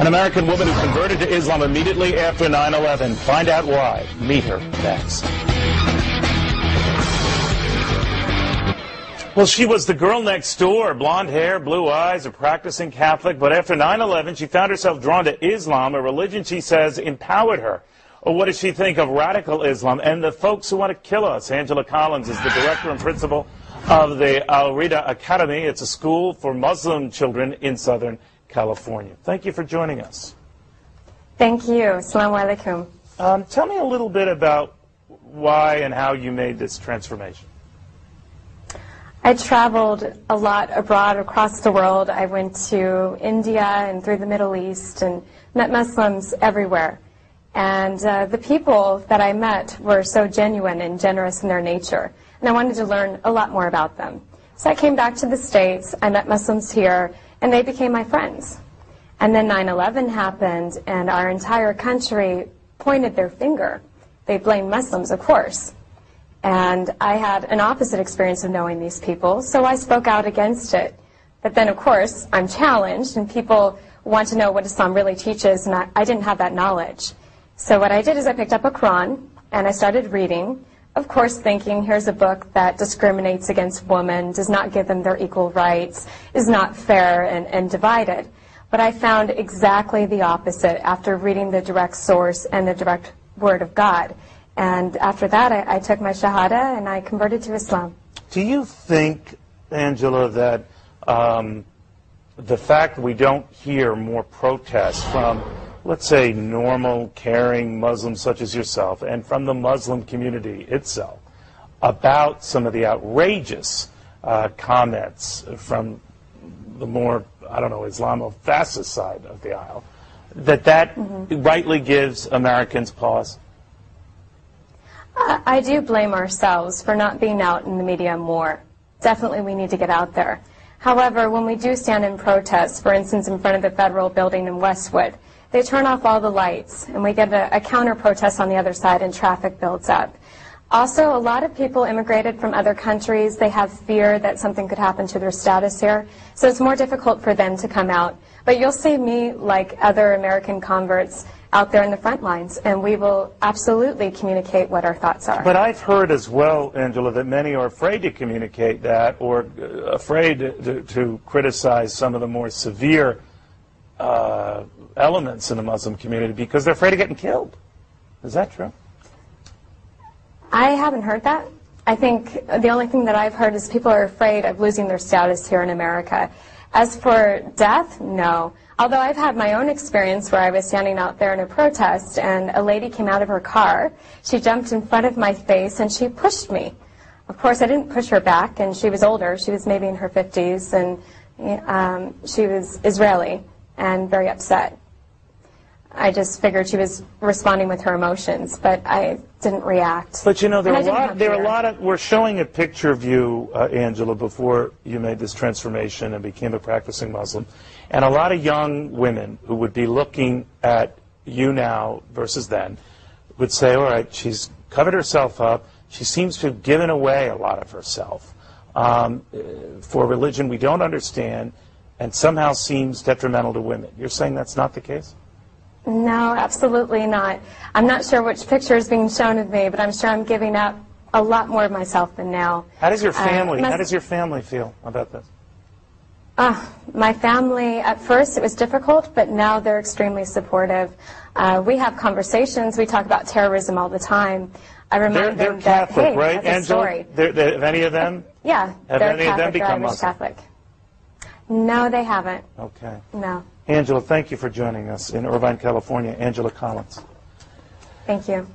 An American woman who converted to Islam immediately after 9/11. Find out why. Meet her next. Well, she was the girl next door, blonde hair, blue eyes, a practicing Catholic, but after 9/11, she found herself drawn to Islam, a religion she says empowered her. Or what does she think of radical Islam and the folks who want to kill us? Angela Collins is the director and principal of the Al Rida Academy. It's a school for Muslim children in Southern California. Thank you for joining us. Thank you. Assalamu alaikum. Tell me a little bit about why and how you made this transformation. I traveled a lot abroad across the world. I went to India and through the Middle East and met Muslims everywhere. And the people that I met were so genuine and generous in their nature. And I wanted to learn a lot more about them. So I came back to the States, I met Muslims here, and they became my friends. And then 9/11 happened, and our entire country pointed their finger. They blamed Muslims, of course. And I had an opposite experience of knowing these people, so I spoke out against it. But then, of course, I'm challenged, and people want to know what Islam really teaches, and I didn't have that knowledge. So what I did is I picked up a Quran, and I started reading, of course thinking, here's a book that discriminates against women, does not give them their equal rights, is not fair and divided. But I found exactly the opposite after reading the direct source and the direct word of God. And after that, I took my Shahada and I converted to Islam. Do you think, Angela, that the fact that we don't hear more protests from, let's say, normal, caring Muslims such as yourself and from the Muslim community itself about some of the outrageous comments from the more, I don't know, Islamofascist side of the aisle, that rightly gives Americans pause? I do blame ourselves for not being out in the media more. Definitely we need to get out there. However, when we do stand in protest, for instance in front of the federal building in Westwood, they turn off all the lights and we get a counter-protest on the other side and traffic builds up. Also, a lot of people immigrated from other countries. They have fear that something could happen to their status here, so it's more difficult for them to come out. But you'll see me, like other American converts, out there in the front lines, and we will absolutely communicate what our thoughts are. But I've heard as well, Angela, that many are afraid to communicate that or afraid to criticize some of the more severe elements in the Muslim community because they're afraid of getting killed. Is that true? I haven't heard that. I think the only thing that I've heard is people are afraid of losing their status here in America. As for death, no. Although I've had my own experience where I was standing out there in a protest and a lady came out of her car. She jumped in front of my face and she pushed me. Of course, I didn't push her back, and she was older. She was maybe in her 50s, and she was Israeli and very upset. I just figured she was responding with her emotions, but I didn't react. But you know, there are a lot of, we're showing a picture of you, Angela, before you made this transformation and became a practicing Muslim. And a lot of young women who would be looking at you now versus then would say, all right, she's covered herself up. She seems to have given away a lot of herself for a religion we don't understand and somehow seems detrimental to women. You're saying that's not the case? No, absolutely not. I'm not sure which picture is being shown of me, but I'm sure I'm giving up a lot more of myself than now. How does your family feel about this? My family, at first it was difficult, but now they're extremely supportive. We have conversations. We talk about terrorism all the time. I remind them that, Catholic, hey, right, that's a story. Have any of them? Yeah, have any of them become Irish Muslim? Catholic. No, they haven't. Okay. No. Angela, thank you for joining us in Irvine, California. Angela Collins. Thank you.